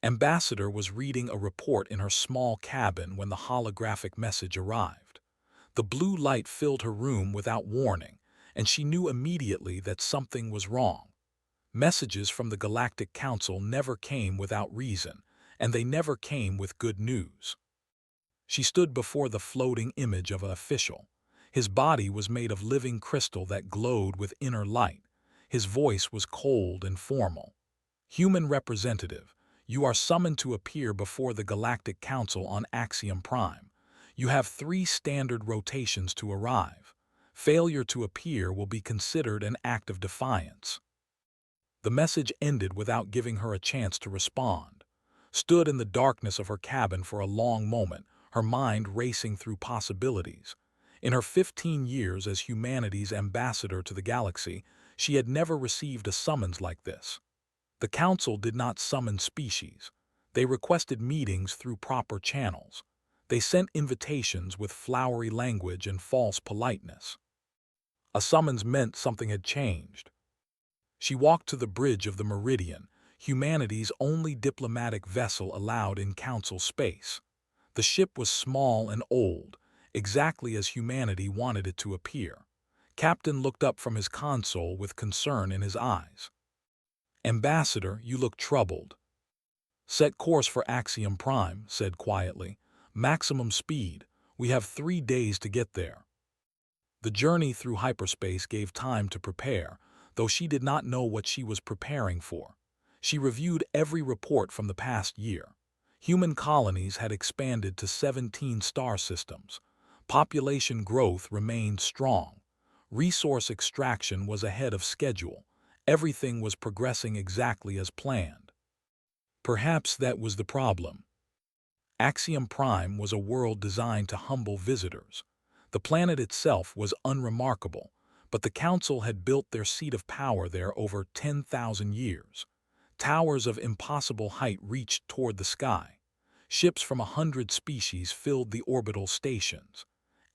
Ambassador was reading a report in her small cabin when the holographic message arrived. The blue light filled her room without warning, and she knew immediately that something was wrong. Messages from the Galactic Council never came without reason, and they never came with good news. She stood before the floating image of an official. His body was made of living crystal that glowed with inner light. His voice was cold and formal. "Human representative, you are summoned to appear before the Galactic Council on Axiom Prime. You have 3 standard rotations to arrive. Failure to appear will be considered an act of defiance." The message ended without giving her a chance to respond. Stood in the darkness of her cabin for a long moment, her mind racing through possibilities. In her 15 years as humanity's ambassador to the galaxy, she had never received a summons like this. The Council did not summon species. They requested meetings through proper channels. They sent invitations with flowery language and false politeness. A summons meant something had changed. She walked to the bridge of the Meridian, humanity's only diplomatic vessel allowed in Council space. The ship was small and old, exactly as humanity wanted it to appear. Captain looked up from his console with concern in his eyes. "Ambassador, you look troubled." "Set course for Axiom Prime," said quietly. "Maximum speed. We have 3 days to get there." The journey through hyperspace gave time to prepare, though she did not know what she was preparing for. She reviewed every report from the past year. Human colonies had expanded to 17 star systems. Population growth remained strong. Resource extraction was ahead of schedule. Everything was progressing exactly as planned. Perhaps that was the problem. Axiom Prime was a world designed to humble visitors. The planet itself was unremarkable, but the Council had built their seat of power there over 10,000 years. Towers of impossible height reached toward the sky. Ships from 100 species filled the orbital stations.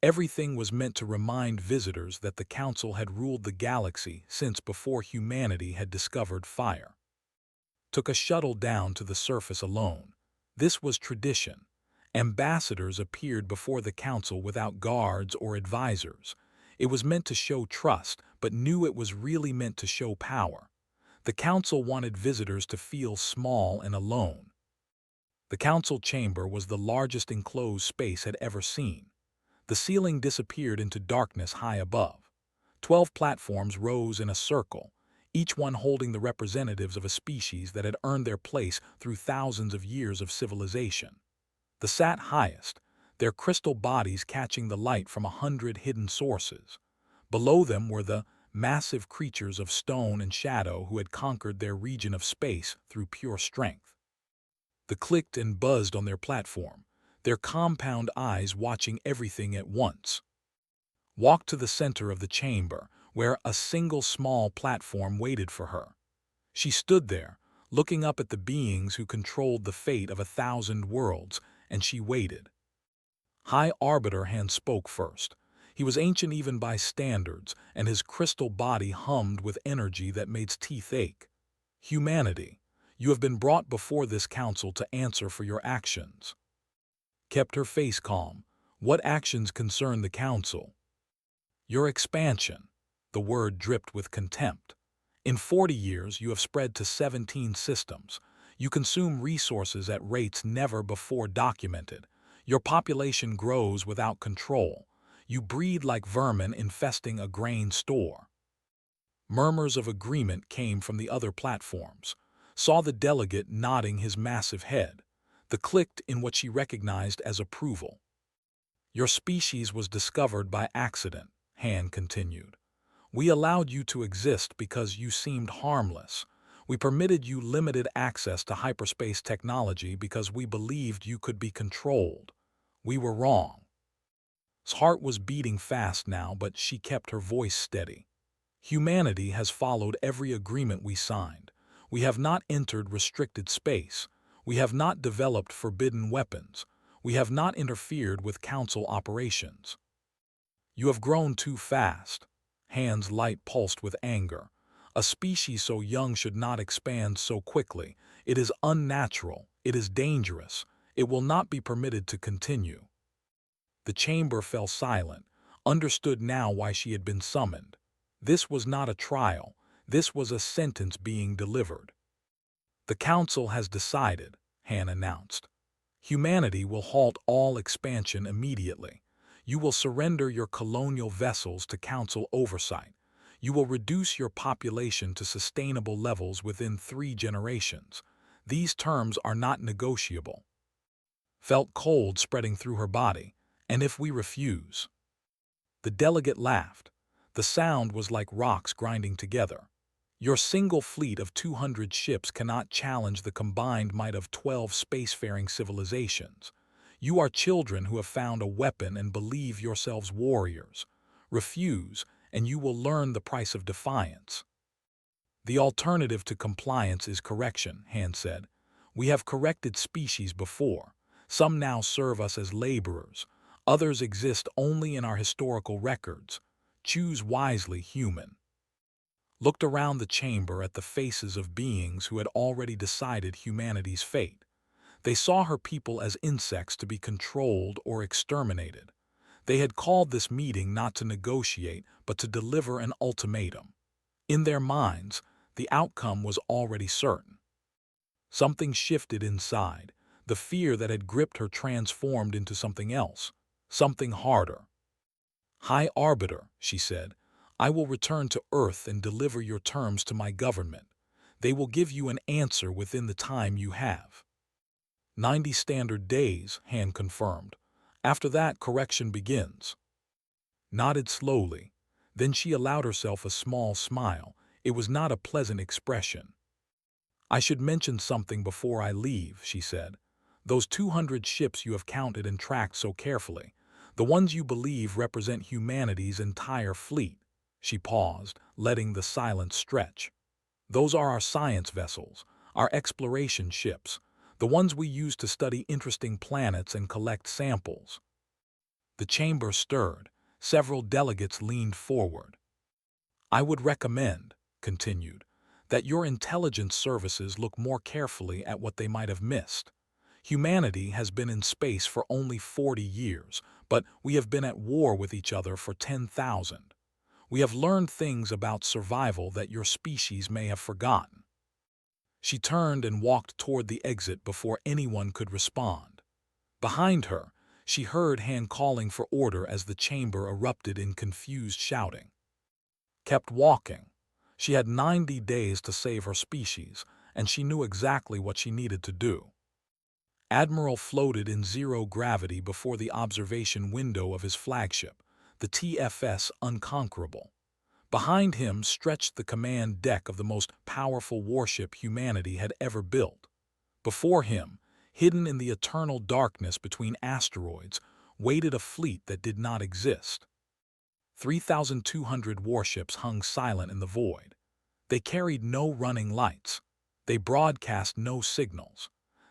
Everything was meant to remind visitors that the Council had ruled the galaxy since before humanity had discovered fire. Took a shuttle down to the surface alone. This was tradition. Ambassadors appeared before the Council without guards or advisors. It was meant to show trust, but knew it was really meant to show power. The Council wanted visitors to feel small and alone. The Council chamber was the largest enclosed space had ever seen. The ceiling disappeared into darkness high above. 12 platforms rose in a circle, each one holding the representatives of a species that had earned their place through thousands of years of civilization. They sat highest, their crystal bodies catching the light from 100 hidden sources. Below them were the massive creatures of stone and shadow who had conquered their region of space through pure strength. They clicked and buzzed on their platform, their compound eyes watching everything at once. Walked to the center of the chamber, where a single small platform waited for her. She stood there, looking up at the beings who controlled the fate of 1,000 worlds, and she waited. High Arbiter Hand spoke first. He was ancient even by standards, and his crystal body hummed with energy that made teeth ache. "Humanity, you have been brought before this council to answer for your actions." Kept her face calm. "What actions concern the council?" "Your expansion." The word dripped with contempt. "In 40 years, you have spread to 17 systems. You consume resources at rates never before documented. Your population grows without control. You breed like vermin infesting a grain store." Murmurs of agreement came from the other platforms. Saw the delegate nodding his massive head. The clicked in what she recognized as approval. "Your species was discovered by accident," Han continued. "We allowed you to exist because you seemed harmless. We permitted you limited access to hyperspace technology because we believed you could be controlled. We were wrong." His heart was beating fast now, but she kept her voice steady. "Humanity has followed every agreement we signed. We have not entered restricted space. We have not developed forbidden weapons. We have not interfered with Council operations." "You have grown too fast." Han's light pulsed with anger. "A species so young should not expand so quickly. It is unnatural, It is dangerous. It will not be permitted to continue. The chamber fell silent, understood now why she had been summoned. This was not a trial. This was a sentence being delivered. The Council has decided, Han announced. Humanity will halt all expansion immediately. You will surrender your colonial vessels to Council oversight. You will reduce your population to sustainable levels within 3 generations. These terms are not negotiable. Felt cold spreading through her body. And if we refuse? The delegate laughed. The sound was like rocks grinding together. Your single fleet of 200 ships cannot challenge the combined might of 12 spacefaring civilizations. You are children who have found a weapon and believe yourselves warriors. Refuse, and you will learn the price of defiance. The alternative to compliance is correction, Han said. We have corrected species before. Some now serve us as laborers. Others exist only in our historical records. Choose wisely, human. Looked around the chamber at the faces of beings who had already decided humanity's fate. They saw her people as insects to be controlled or exterminated. They had called this meeting not to negotiate, but to deliver an ultimatum. In their minds, the outcome was already certain. Something shifted inside. The fear that had gripped her transformed into something else, something harder. High Arbiter, she said, I will return to Earth and deliver your terms to my government. They will give you an answer within the time you have. 90 standard days, Han confirmed. After that, correction begins. Nodded slowly. Then she allowed herself a small smile. It was not a pleasant expression. I should mention something before I leave, she said. Those 200 ships you have counted and tracked so carefully, the ones you believe represent humanity's entire fleet. She paused, letting the silence stretch. Those are our science vessels, our exploration ships, the ones we use to study interesting planets and collect samples. The chamber stirred. Several delegates leaned forward. I would recommend, continued, that your intelligence services look more carefully at what they might have missed. Humanity has been in space for only 40 years, but we have been at war with each other for 10,000. We have learned things about survival that your species may have forgotten. She turned and walked toward the exit before anyone could respond. Behind her, she heard Han calling for order as the chamber erupted in confused shouting. Kept walking. She had 90 days to save her species, and she knew exactly what she needed to do. Admiral floated in zero gravity before the observation window of his flagship, the TFS Unconquerable. Behind him stretched the command deck of the most powerful warship humanity had ever built. Before him, hidden in the eternal darkness between asteroids, waited a fleet that did not exist. 3,200 warships hung silent in the void. They carried no running lights. They broadcast no signals.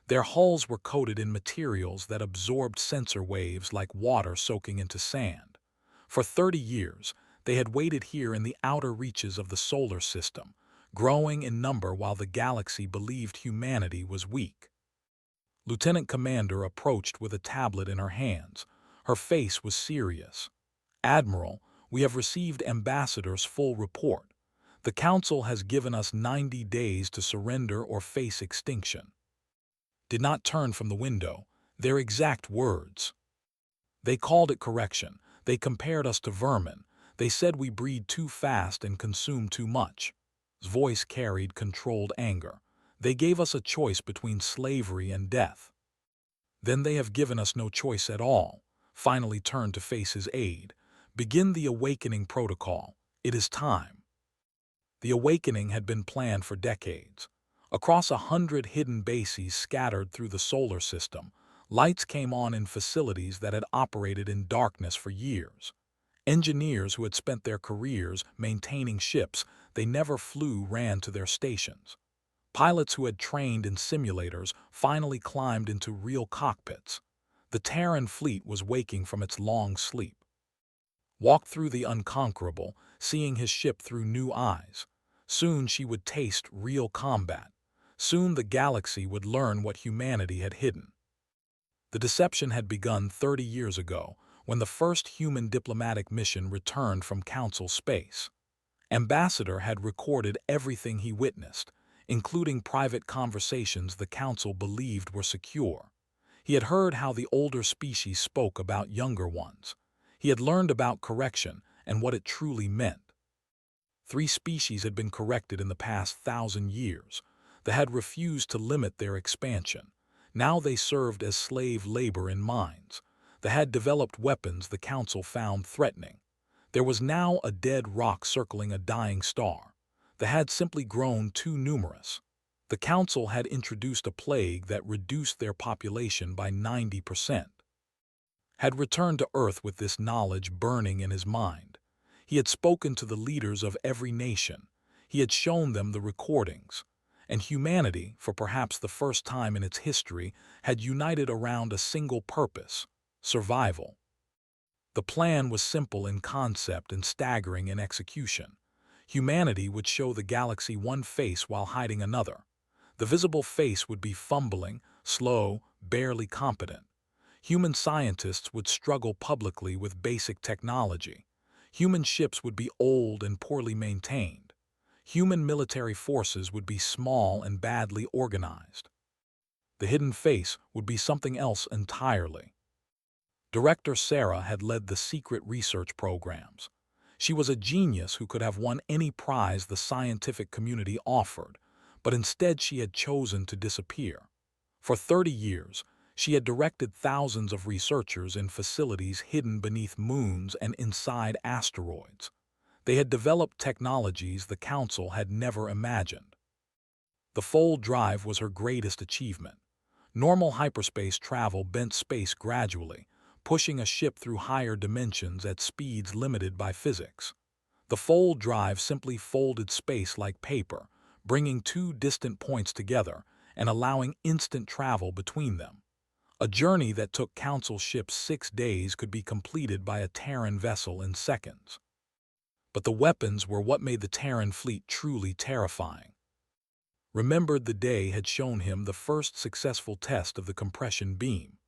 Their hulls were coated in materials that absorbed sensor waves like water soaking into sand. For 30 years, they had waited here in the outer reaches of the solar system, growing in number while the galaxy believed humanity was weak. Lieutenant Commander approached with a tablet in her hands. Her face was serious. Admiral, we have received Ambassador's full report. The Council has given us 90 days to surrender or face extinction. Did not turn from the window. Their exact words. They called it correction. They compared us to vermin. They said we breed too fast and consume too much. His voice carried controlled anger. They gave us a choice between slavery and death. Then they have given us no choice at all. Finally turned to face his aide. Begin the awakening protocol. It is time. The awakening had been planned for decades. Across 100 hidden bases scattered through the solar system, lights came on in facilities that had operated in darkness for years. Engineers who had spent their careers maintaining ships they never flew ran to their stations. Pilots who had trained in simulators finally climbed into real cockpits. The Terran fleet was waking from its long sleep. Walked through the Unconquerable, seeing his ship through new eyes. Soon she would taste real combat. Soon the galaxy would learn what humanity had hidden. The deception had begun 30 years ago, when the first human diplomatic mission returned from Council space. Ambassador had recorded everything he witnessed, including private conversations the Council believed were secure. He had heard how the older species spoke about younger ones. He had learned about correction and what it truly meant. 3 species had been corrected in the past 1,000 years. They had refused to limit their expansion. Now they served as slave labor in mines. They had developed weapons the Council found threatening. There was now a dead rock circling a dying star. They had simply grown too numerous. The Council had introduced a plague that reduced their population by 90%. Had returned to Earth with this knowledge burning in his mind. He had spoken to the leaders of every nation. He had shown them the recordings. And humanity, for perhaps the first time in its history, had united around a single purpose: survival. The plan was simple in concept and staggering in execution. Humanity would show the galaxy one face while hiding another. The visible face would be fumbling, slow, barely competent. Human scientists would struggle publicly with basic technology. Human ships would be old and poorly maintained. Human military forces would be small and badly organized. The hidden face would be something else entirely. Director Sarah had led the secret research programs. She was a genius who could have won any prize the scientific community offered, but instead she had chosen to disappear. For 30 years, she had directed thousands of researchers in facilities hidden beneath moons and inside asteroids. They had developed technologies the Council had never imagined. The fold drive was her greatest achievement. Normal hyperspace travel bent space gradually, pushing a ship through higher dimensions at speeds limited by physics. The fold drive simply folded space like paper, bringing 2 distant points together and allowing instant travel between them. A journey that took Council ships 6 days could be completed by a Terran vessel in seconds. But the weapons were what made the Terran fleet truly terrifying. Remembered the day had shown him the first successful test of the compression beam.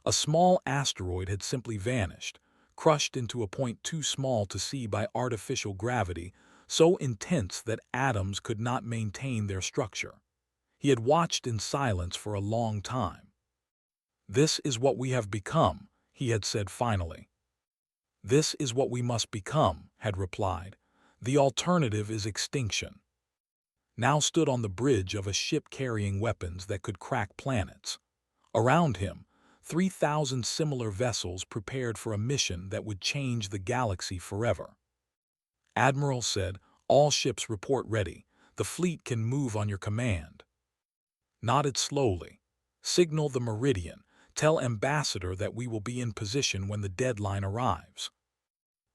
A small asteroid had simply vanished, crushed into a point too small to see by artificial gravity, so intense that atoms could not maintain their structure. He had watched in silence for a long time. "This is what we have become," he had said finally. "This is what we must become," had replied. "The alternative is extinction." Now stood on the bridge of a ship carrying weapons that could crack planets. Around him, 3,000 similar vessels prepared for a mission that would change the galaxy forever. Admiral said, "All ships report ready. The fleet can move on your command." Nodded slowly. "Signal the meridian. Tell Ambassador that we will be in position when the deadline arrives."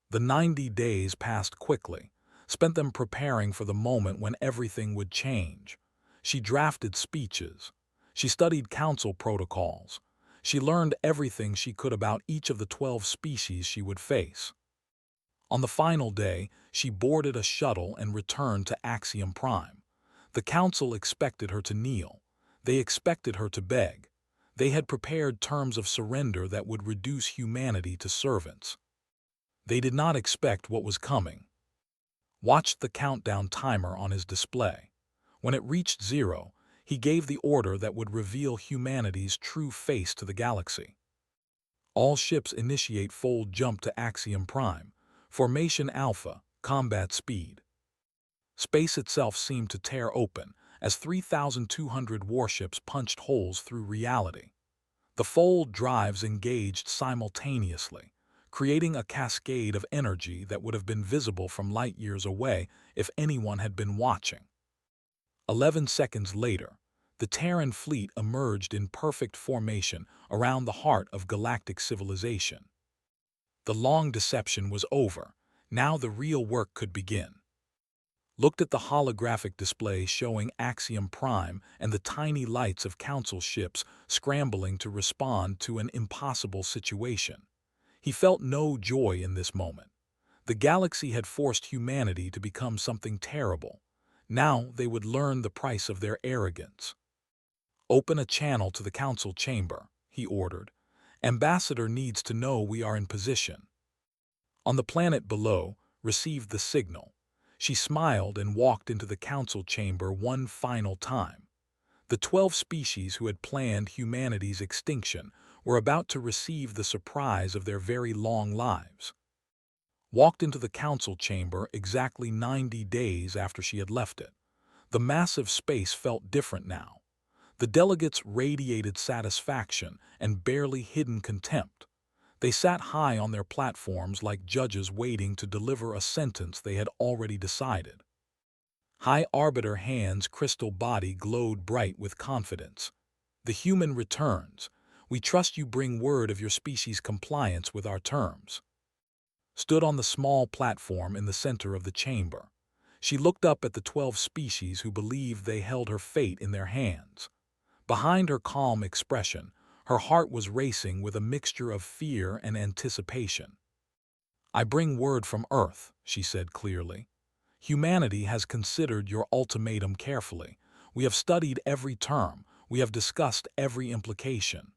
The 90 days passed quickly, spent them preparing for the moment when everything would change. She drafted speeches. She studied Council protocols. She learned everything she could about each of the 12 species she would face. On the final day, she boarded a shuttle and returned to Axiom Prime. The Council expected her to kneel. They expected her to beg. They had prepared terms of surrender that would reduce humanity to servants. They did not expect what was coming. Watched the countdown timer on his display. When it reached 0, he gave the order that would reveal humanity's true face to the galaxy. All ships initiate fold jump to Axiom Prime. Formation Alpha, combat speed. Space itself seemed to tear open as 3,200 warships punched holes through reality. The fold drives engaged simultaneously, creating a cascade of energy that would have been visible from light years away if anyone had been watching. 11 seconds later, the Terran fleet emerged in perfect formation around the heart of galactic civilization. The long deception was over. Now the real work could begin. Looked at the holographic display showing Axiom Prime and the tiny lights of Council ships scrambling to respond to an impossible situation. He felt no joy in this moment. The galaxy had forced humanity to become something terrible. Now they would learn the price of their arrogance. "Open a channel to the council chamber," he ordered. "Ambassador needs to know we are in position." On the planet below, received the signal. She smiled and walked into the council chamber one final time. The 12 species who had planned humanity's extinction were about to receive the surprise of their very long lives. Walked into the council chamber exactly 90 days after she had left it. The massive space felt different now. The delegates radiated satisfaction and barely hidden contempt. They sat high on their platforms like judges waiting to deliver a sentence they had already decided. High Arbiter Hand's crystal body glowed bright with confidence. "The human returns. We trust you bring word of your species' compliance with our terms." Stood on the small platform in the center of the chamber. She looked up at the 12 species who believed they held her fate in their hands. Behind her calm expression, her heart was racing with a mixture of fear and anticipation. "I bring word from Earth," she said clearly. "Humanity has considered your ultimatum carefully. We have studied every term. We have discussed every implication."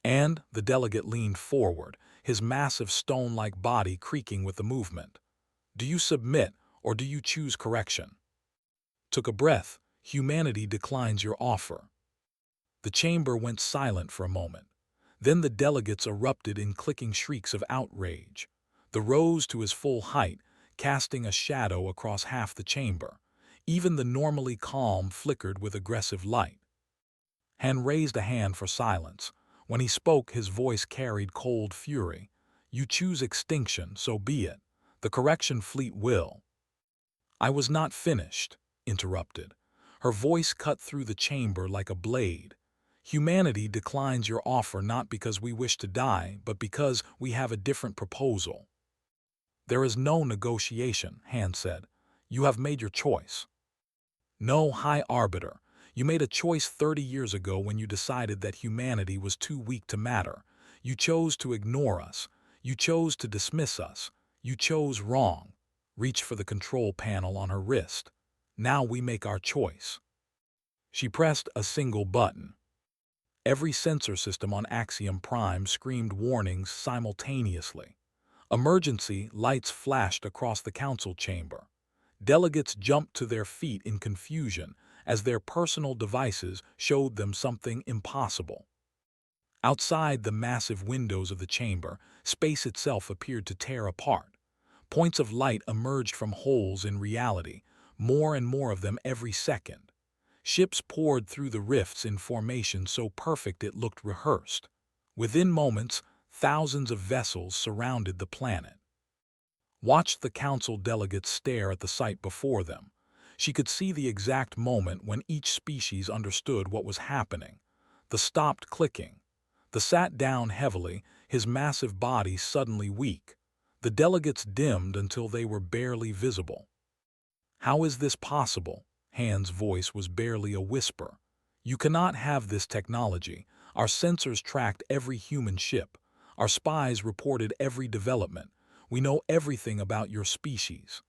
And the delegate leaned forward, his massive stone-like body creaking with the movement. "Do you submit, or do you choose correction?" Took a breath. "Humanity declines your offer." The chamber went silent for a moment. Then the delegates erupted in clicking shrieks of outrage. The rose to his full height, casting a shadow across half the chamber. Even the normally calm flickered with aggressive light. Han raised a hand for silence. When he spoke, his voice carried cold fury. "You choose extinction, so be it. The correction fleet will." "I was not finished," interrupted. Her voice cut through the chamber like a blade. "Humanity declines your offer not because we wish to die, but because we have a different proposal." "There is no negotiation," Han said. "You have made your choice." "No, High Arbiter. You made a choice 30 years ago when you decided that humanity was too weak to matter. You chose to ignore us. You chose to dismiss us. You chose wrong." Reached for the control panel on her wrist. "Now we make our choice." She pressed a single button. Every sensor system on Axiom Prime screamed warnings simultaneously. Emergency lights flashed across the council chamber. Delegates jumped to their feet in confusion as their personal devices showed them something impossible. Outside the massive windows of the chamber, space itself appeared to tear apart. Points of light emerged from holes in reality, more and more of them every second. Ships poured through the rifts in formation so perfect it looked rehearsed. Within moments, thousands of vessels surrounded the planet. Watched the council delegates stare at the sight before them. She could see the exact moment when each species understood what was happening. The stopped clicking. The sat down heavily, his massive body suddenly weak. The delegates dimmed until they were barely visible. "How is this possible?" Han's voice was barely a whisper. "You cannot have this technology. Our sensors tracked every human ship. Our spies reported every development. We know everything about your species."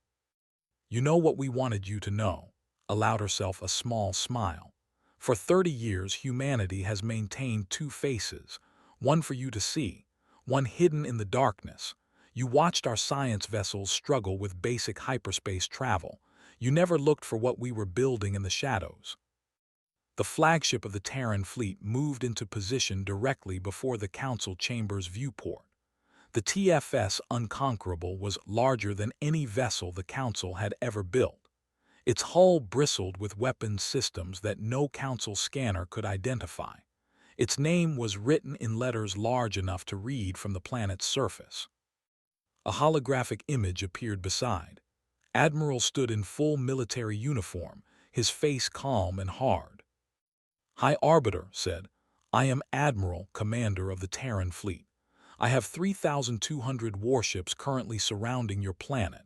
"You know what we wanted you to know," allowed herself a small smile. "For 30 years, humanity has maintained two faces, one for you to see, one hidden in the darkness. You watched our science vessels struggle with basic hyperspace travel. You never looked for what we were building in the shadows." The flagship of the Terran fleet moved into position directly before the council chamber's viewport. The TFS Unconquerable was larger than any vessel the council had ever built. Its hull bristled with weapons systems that no council scanner could identify. Its name was written in letters large enough to read from the planet's surface. A holographic image appeared beside. Admiral stood in full military uniform, his face calm and hard. "High Arbiter," said, "I am Admiral, commander of the Terran fleet. I have 3,200 warships currently surrounding your planet.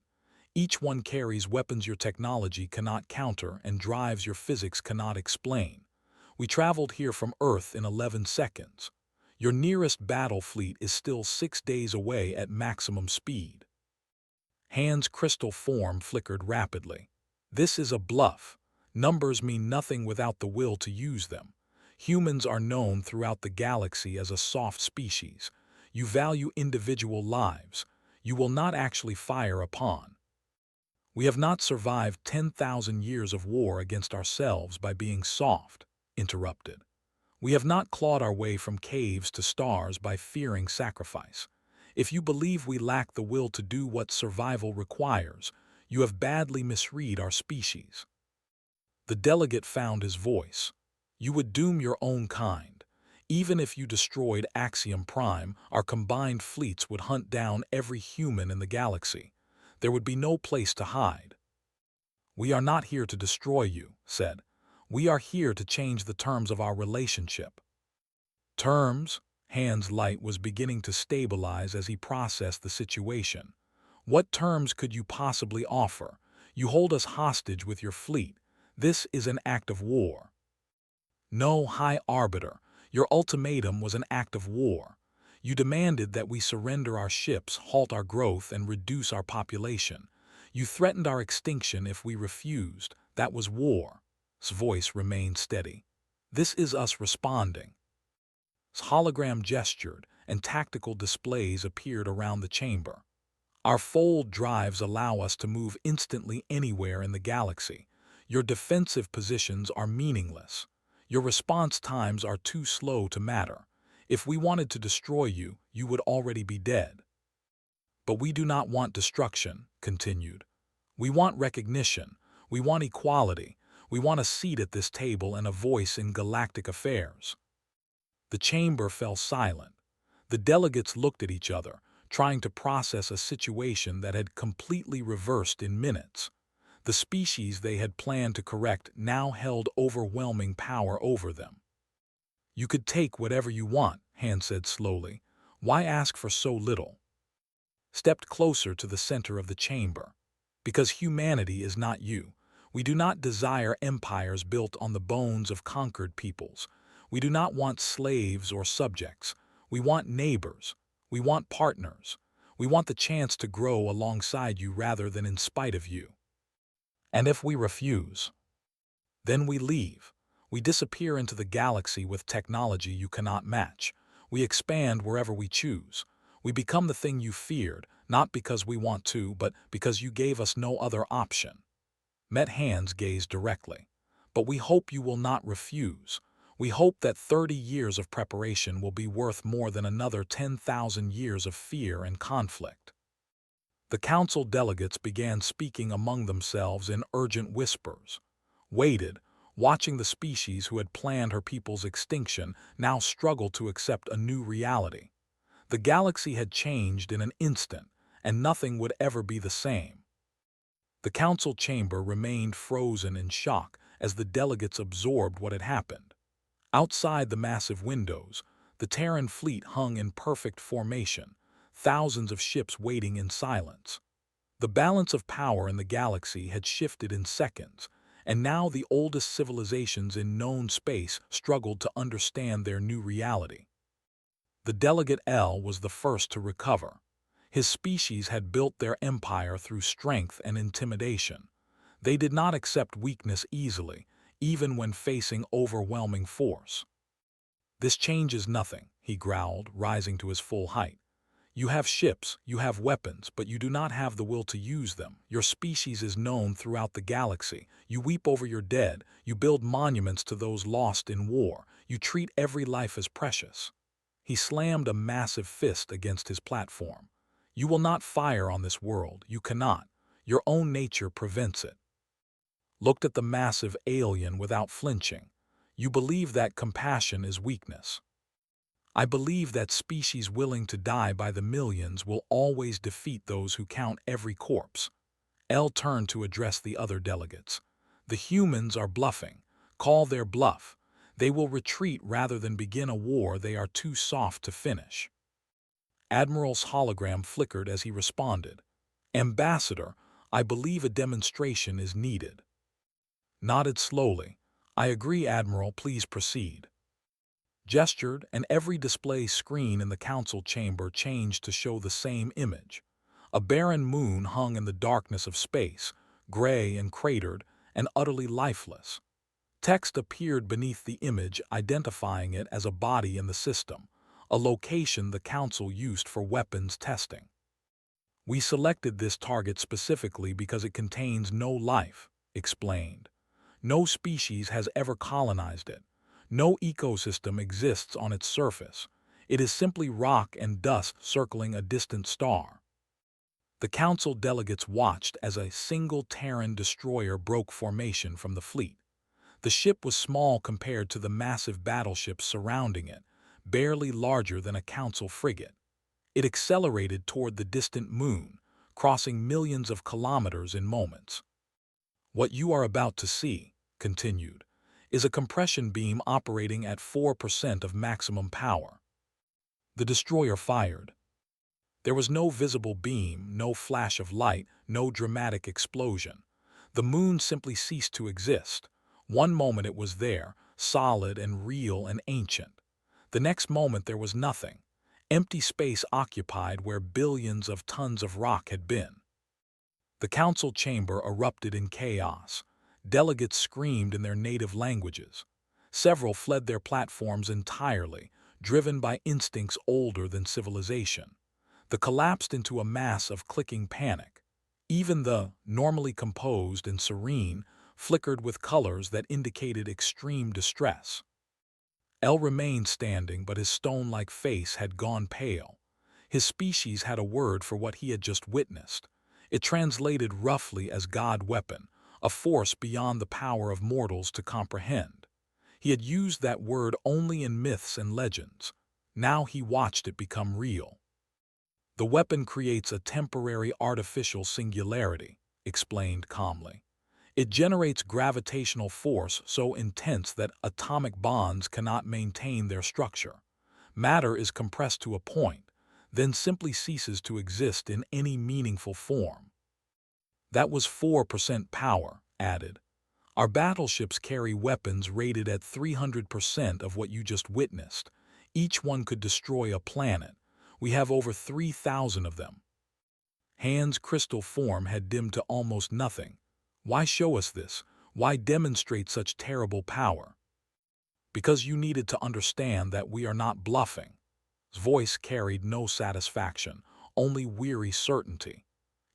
Each one carries weapons your technology cannot counter and drives your physics cannot explain. We traveled here from Earth in 11 seconds. Your nearest battle fleet is still 6 days away at maximum speed." Han's crystal form flickered rapidly. This is a bluff. Numbers mean nothing without the will to use them. Humans are known throughout the galaxy as a soft species. You value individual lives. You will not actually fire a pawn. We have not survived 10,000 years of war against ourselves by being soft, interrupted. We have not clawed our way from caves to stars by fearing sacrifice. If you believe we lack the will to do what survival requires, you have badly misread our species. The delegate found his voice. You would doom your own kind. Even if you destroyed Axiom Prime, our combined fleets would hunt down every human in the galaxy. There would be no place to hide. We are not here to destroy you, said. We are here to change the terms of our relationship. Terms? Hand's light was beginning to stabilize as he processed the situation. What terms could you possibly offer? You hold us hostage with your fleet. This is an act of war. No, High Arbiter, your ultimatum was an act of war. You demanded that we surrender our ships, halt our growth, and reduce our population. You threatened our extinction if we refused. That was war. His voice remained steady. This is us responding. His hologram gestured, and tactical displays appeared around the chamber. Our fold drives allow us to move instantly anywhere in the galaxy. Your defensive positions are meaningless. Your response times are too slow to matter. If we wanted to destroy you, you would already be dead. But we do not want destruction, continued. We want recognition. We want equality. We want a seat at this table and a voice in galactic affairs. The chamber fell silent. The delegates looked at each other, trying to process a situation that had completely reversed in minutes. The species they had planned to correct now held overwhelming power over them. You could take whatever you want, Hand said slowly. Why ask for so little? Stepped closer to the center of the chamber. Because humanity is not you. We do not desire empires built on the bones of conquered peoples. We do not want slaves or subjects. We want neighbors. We want partners. We want the chance to grow alongside you rather than in spite of you. And if we refuse, then we leave. We disappear into the galaxy with technology you cannot match. We expand wherever we choose. We become the thing you feared, not because we want to, but because you gave us no other option. Met Hand's gaze directly. But we hope you will not refuse. We hope that 30 years of preparation will be worth more than another 10,000 years of fear and conflict. The council delegates began speaking among themselves in urgent whispers. Waited, watching the species who had planned her people's extinction now struggle to accept a new reality. The galaxy had changed in an instant, and nothing would ever be the same. The council chamber remained frozen in shock as the delegates absorbed what had happened. Outside the massive windows, the Terran fleet hung in perfect formation, thousands of ships waiting in silence. The balance of power in the galaxy had shifted in seconds, and now the oldest civilizations in known space struggled to understand their new reality. The delegate L was the first to recover. His species had built their empire through strength and intimidation. They did not accept weakness easily, even when facing overwhelming force. This changes nothing, he growled, rising to his full height. You have ships, you have weapons, but you do not have the will to use them. Your species is known throughout the galaxy. You weep over your dead. You build monuments to those lost in war. You treat every life as precious. He slammed a massive fist against his platform. You will not fire on this world. You cannot. Your own nature prevents it. Looked at the massive alien without flinching. You believe that compassion is weakness. I believe that species willing to die by the millions will always defeat those who count every corpse. L turned to address the other delegates. The humans are bluffing. Call their bluff. They will retreat rather than begin a war they are too soft to finish. Admiral's hologram flickered as he responded. Ambassador, I believe a demonstration is needed. Nodded slowly. I agree, Admiral, please proceed. Gestured, and every display screen in the council chamber changed to show the same image. A barren moon hung in the darkness of space, gray and cratered, and utterly lifeless. Text appeared beneath the image identifying it as a body in the system, a location the Council used for weapons testing. "We selected this target specifically because it contains no life," explained. "No species has ever colonized it. No ecosystem exists on its surface. It is simply rock and dust circling a distant star." The Council delegates watched as a single Terran destroyer broke formation from the fleet. The ship was small compared to the massive battleships surrounding it, barely larger than a Council frigate. It accelerated toward the distant moon, crossing millions of kilometers in moments. "What you are about to see," continued, "is a compression beam operating at 4% of maximum power." The destroyer fired. There was no visible beam, no flash of light, no dramatic explosion. The moon simply ceased to exist. One moment it was there, solid and real and ancient. The next moment there was nothing. Empty space occupied where billions of tons of rock had been. The council chamber erupted in chaos. Delegates screamed in their native languages. Several fled their platforms entirely, driven by instincts older than civilization. They collapsed into a mass of clicking panic. Even the, normally composed and serene, flickered with colors that indicated extreme distress. El remained standing, but his stone-like face had gone pale. His species had a word for what he had just witnessed. It translated roughly as God weapon, a force beyond the power of mortals to comprehend. He had used that word only in myths and legends. Now he watched it become real. "The weapon creates a temporary artificial singularity," explained calmly. "It generates gravitational force so intense that atomic bonds cannot maintain their structure. Matter is compressed to a point, then simply ceases to exist in any meaningful form." "That was 4% power," added. "Our battleships carry weapons rated at 300% of what you just witnessed. Each one could destroy a planet. We have over 3,000 of them." Han's crystal form had dimmed to almost nothing. "Why show us this? Why demonstrate such terrible power?" "Because you needed to understand that we are not bluffing." His voice carried no satisfaction, only weary certainty.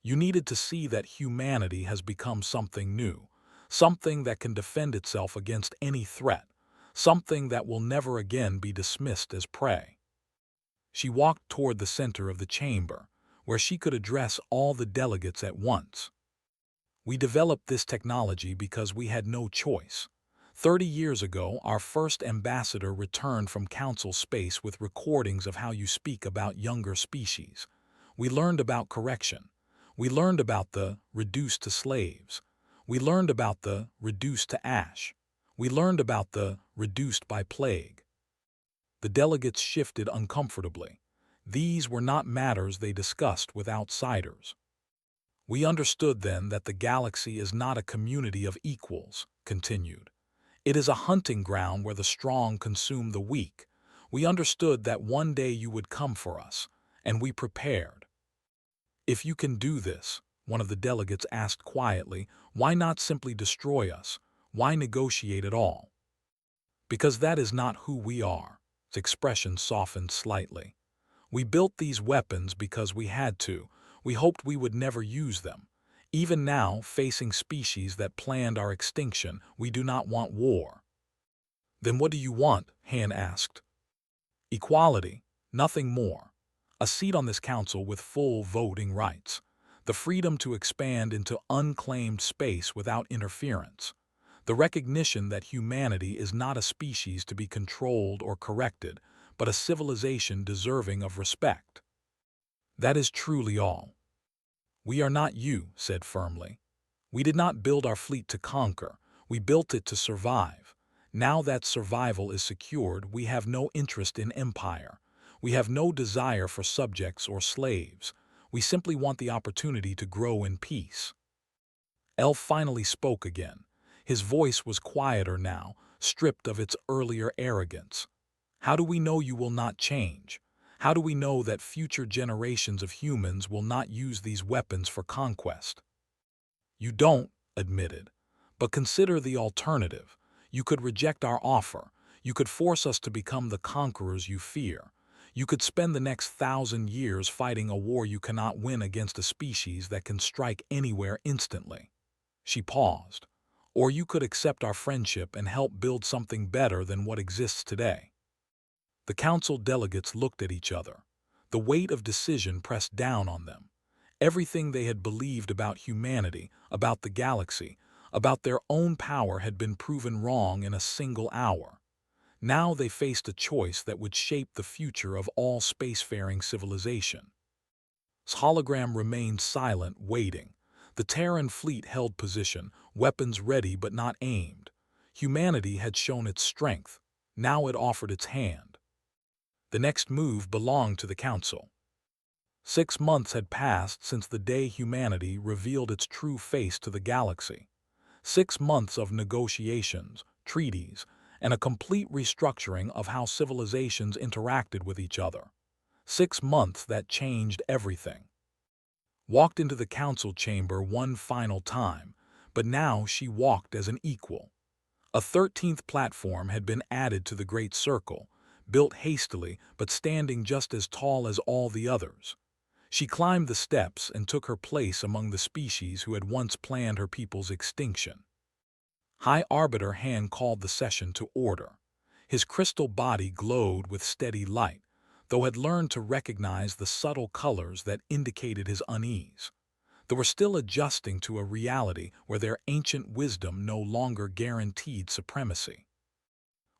"You needed to see that humanity has become something new, something that can defend itself against any threat, something that will never again be dismissed as prey." She walked toward the center of the chamber, where she could address all the delegates at once. "We developed this technology because we had no choice. 30 years ago, our first ambassador returned from council space with recordings of how you speak about younger species. We learned about correction. We learned about the reduced to slaves. We learned about the reduced to ash. We learned about the reduced by plague." The delegates shifted uncomfortably. These were not matters they discussed with outsiders. "We understood then that the galaxy is not a community of equals," continued. "It is a hunting ground where the strong consume the weak. We understood that one day you would come for us, and we prepared." "If you can do this," one of the delegates asked quietly, "why not simply destroy us? Why negotiate at all?" "Because that is not who we are." His expression softened slightly. "We built these weapons because we had to. We hoped we would never use them. Even now, facing species that planned our extinction, we do not want war." "Then what do you want?" Han asked. "Equality, nothing more. A seat on this council with full voting rights. The freedom to expand into unclaimed space without interference. The recognition that humanity is not a species to be controlled or corrected, but a civilization deserving of respect. That is truly all." "We are not you," said firmly. "We did not build our fleet to conquer. We built it to survive. Now that survival is secured, we have no interest in empire. We have no desire for subjects or slaves. We simply want the opportunity to grow in peace." Elf finally spoke again. His voice was quieter now, stripped of its earlier arrogance. "How do we know you will not change? How do we know that future generations of humans will not use these weapons for conquest?" You don't, admitted. But consider the alternative. You could reject our offer. You could force us to become the conquerors you fear. You could spend the next 1,000 years fighting a war you cannot win against a species that can strike anywhere instantly. She paused. Or you could accept our friendship and help build something better than what exists today. The council delegates looked at each other. The weight of decision pressed down on them. Everything they had believed about humanity, about the galaxy, about their own power had been proven wrong in a single hour. Now they faced a choice that would shape the future of all spacefaring civilization. Hologram remained silent, waiting. The Terran fleet held position, weapons ready but not aimed. Humanity had shown its strength. Now it offered its hand. The next move belonged to the Council. 6 months had passed since the day humanity revealed its true face to the galaxy. 6 months of negotiations, treaties, and a complete restructuring of how civilizations interacted with each other. 6 months that changed everything. Walked into the council chamber one final time, but now she walked as an equal. A 13th platform had been added to the Great Circle, built hastily but standing just as tall as all the others. She climbed the steps and took her place among the species who had once planned her people's extinction. High Arbiter Han called the session to order. His crystal body glowed with steady light, though had learned to recognize the subtle colors that indicated his unease. They were still adjusting to a reality where their ancient wisdom no longer guaranteed supremacy.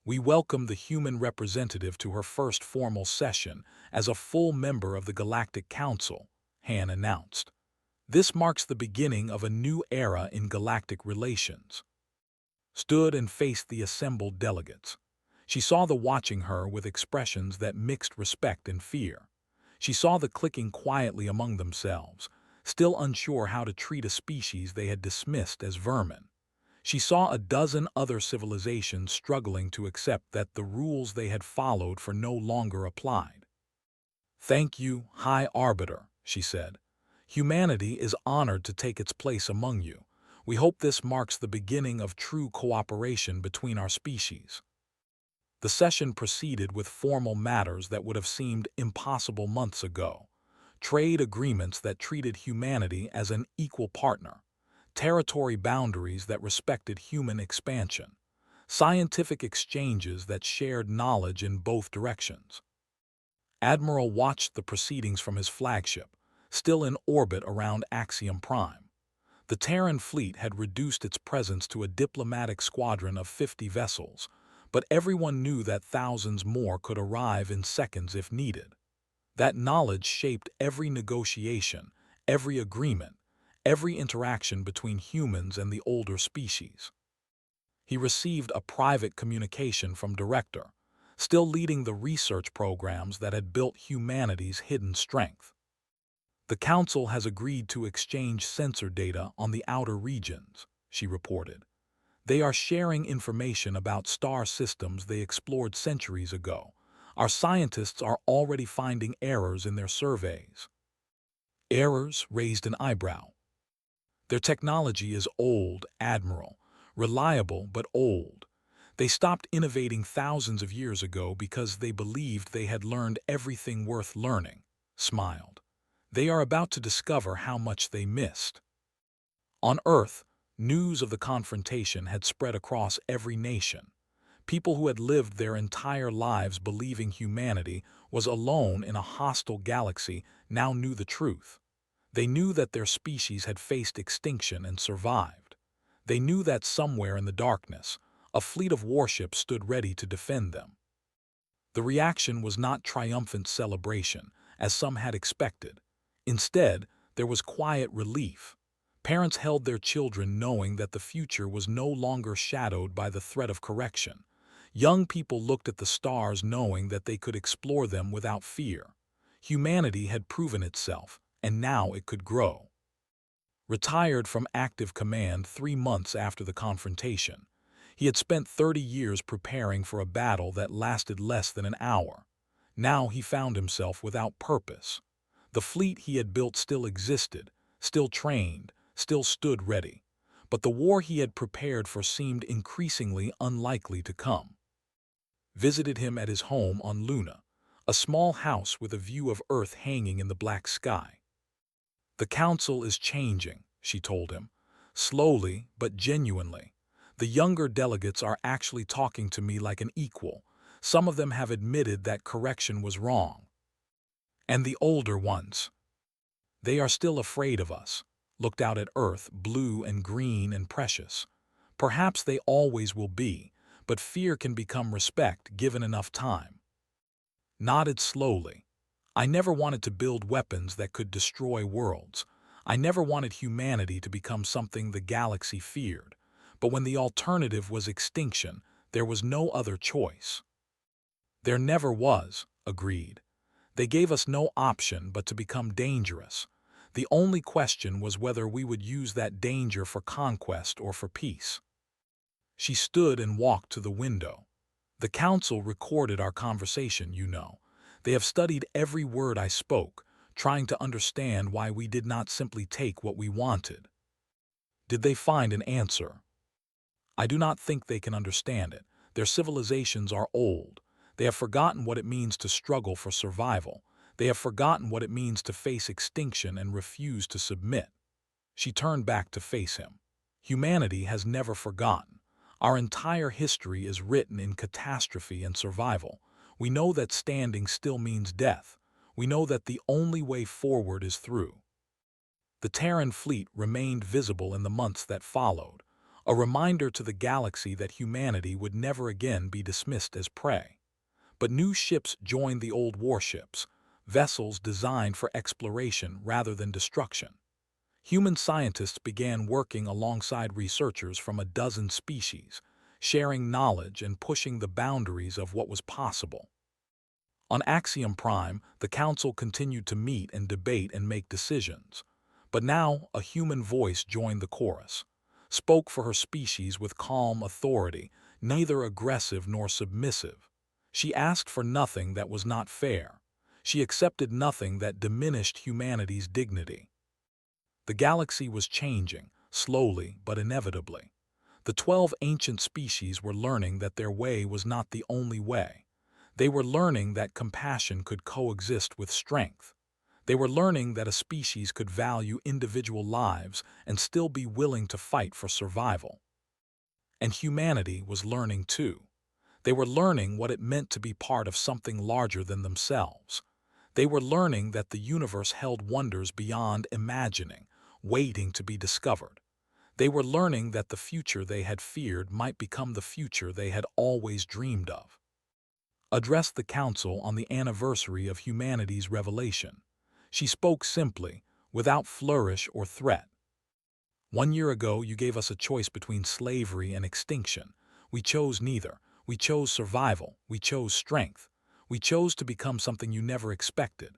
We welcome the human representative to her first formal session as a full member of the Galactic Council, Han announced. This marks the beginning of a new era in galactic relations. Stood and faced the assembled delegates. She saw them watching her with expressions that mixed respect and fear. She saw them clicking quietly among themselves, still unsure how to treat a species they had dismissed as vermin. She saw a dozen other civilizations struggling to accept that the rules they had followed for no longer applied. "Thank you, High Arbiter," she said. "Humanity is honored to take its place among you. We hope this marks the beginning of true cooperation between our species." The session proceeded with formal matters that would have seemed impossible months ago. Trade agreements that treated humanity as an equal partner. Territory boundaries that respected human expansion. Scientific exchanges that shared knowledge in both directions. Admiral watched the proceedings from his flagship, still in orbit around Axiom Prime. The Terran fleet had reduced its presence to a diplomatic squadron of 50 vessels, but everyone knew that thousands more could arrive in seconds if needed. That knowledge shaped every negotiation, every agreement, every interaction between humans and the older species. He received a private communication from Director, still leading the research programs that had built humanity's hidden strength. "The Council has agreed to exchange sensor data on the outer regions," she reported. "They are sharing information about star systems they explored centuries ago. Our scientists are already finding errors in their surveys." Errors raised an eyebrow. "Their technology is old, Admiral. Reliable but old. They stopped innovating thousands of years ago because they believed they had learned everything worth learning," smiled. "They are about to discover how much they missed." On Earth, news of the confrontation had spread across every nation. People who had lived their entire lives believing humanity was alone in a hostile galaxy now knew the truth. They knew that their species had faced extinction and survived. They knew that somewhere in the darkness, a fleet of warships stood ready to defend them. The reaction was not triumphant celebration, as some had expected. Instead, there was quiet relief. Parents held their children knowing that the future was no longer shadowed by the threat of correction. Young people looked at the stars knowing that they could explore them without fear. Humanity had proven itself, and now it could grow. Retired from active command 3 months after the confrontation, he had spent 30 years preparing for a battle that lasted less than an hour. Now he found himself without purpose. The fleet he had built still existed, still trained, still stood ready, but the war he had prepared for seemed increasingly unlikely to come. Visited him at his home on Luna, a small house with a view of Earth hanging in the black sky. "The council is changing," she told him, slowly but genuinely. "The younger delegates are actually talking to me like an equal. Some of them have admitted that correction was wrong. And the older ones, they are still afraid of us," looked out at Earth, blue and green and precious. "Perhaps they always will be, but fear can become respect given enough time." Nodded slowly. "I never wanted to build weapons that could destroy worlds. I never wanted humanity to become something the galaxy feared. But when the alternative was extinction, there was no other choice." "There never was," agreed. "They gave us no option but to become dangerous. The only question was whether we would use that danger for conquest or for peace." She stood and walked to the window. "The council recorded our conversation, you know. They have studied every word I spoke, trying to understand why we did not simply take what we wanted." "Did they find an answer?" "I do not think they can understand it. Their civilizations are old. They have forgotten what it means to struggle for survival. They have forgotten what it means to face extinction and refuse to submit." She turned back to face him. "Humanity has never forgotten. Our entire history is written in catastrophe and survival. We know that standing still means death. We know that the only way forward is through." The Terran fleet remained visible in the months that followed, a reminder to the galaxy that humanity would never again be dismissed as prey. But new ships joined the old warships, vessels designed for exploration rather than destruction. Human scientists began working alongside researchers from a dozen species, sharing knowledge and pushing the boundaries of what was possible. On Axiom Prime, the Council continued to meet and debate and make decisions. But now a human voice joined the chorus, spoke for her species with calm authority, neither aggressive nor submissive. She asked for nothing that was not fair. She accepted nothing that diminished humanity's dignity. The galaxy was changing, slowly but inevitably. The 12 ancient species were learning that their way was not the only way. They were learning that compassion could coexist with strength. They were learning that a species could value individual lives and still be willing to fight for survival. And humanity was learning too. They were learning what it meant to be part of something larger than themselves. They were learning that the universe held wonders beyond imagining, waiting to be discovered. They were learning that the future they had feared might become the future they had always dreamed of. Addressed the Council on the anniversary of humanity's revelation. She spoke simply, without flourish or threat. "1 year ago, you gave us a choice between slavery and extinction. We chose neither. We chose survival. We chose strength. We chose to become something you never expected."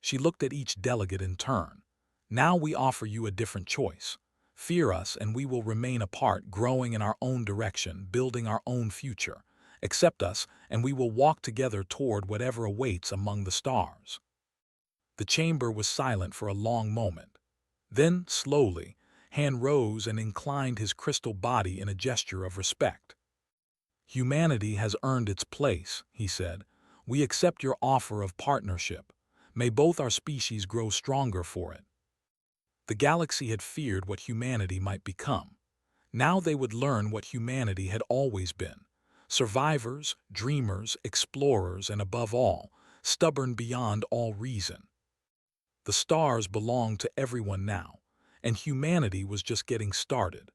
She looked at each delegate in turn. "Now we offer you a different choice. Fear us and we will remain apart, growing in our own direction, building our own future. Accept us and we will walk together toward whatever awaits among the stars." The chamber was silent for a long moment. Then, slowly, Han rose and inclined his crystal body in a gesture of respect. "Humanity has earned its place," he said. "We accept your offer of partnership. May both our species grow stronger for it." The galaxy had feared what humanity might become. Now they would learn what humanity had always been: survivors, dreamers, explorers, and above all, stubborn beyond all reason. The stars belonged to everyone now, and humanity was just getting started.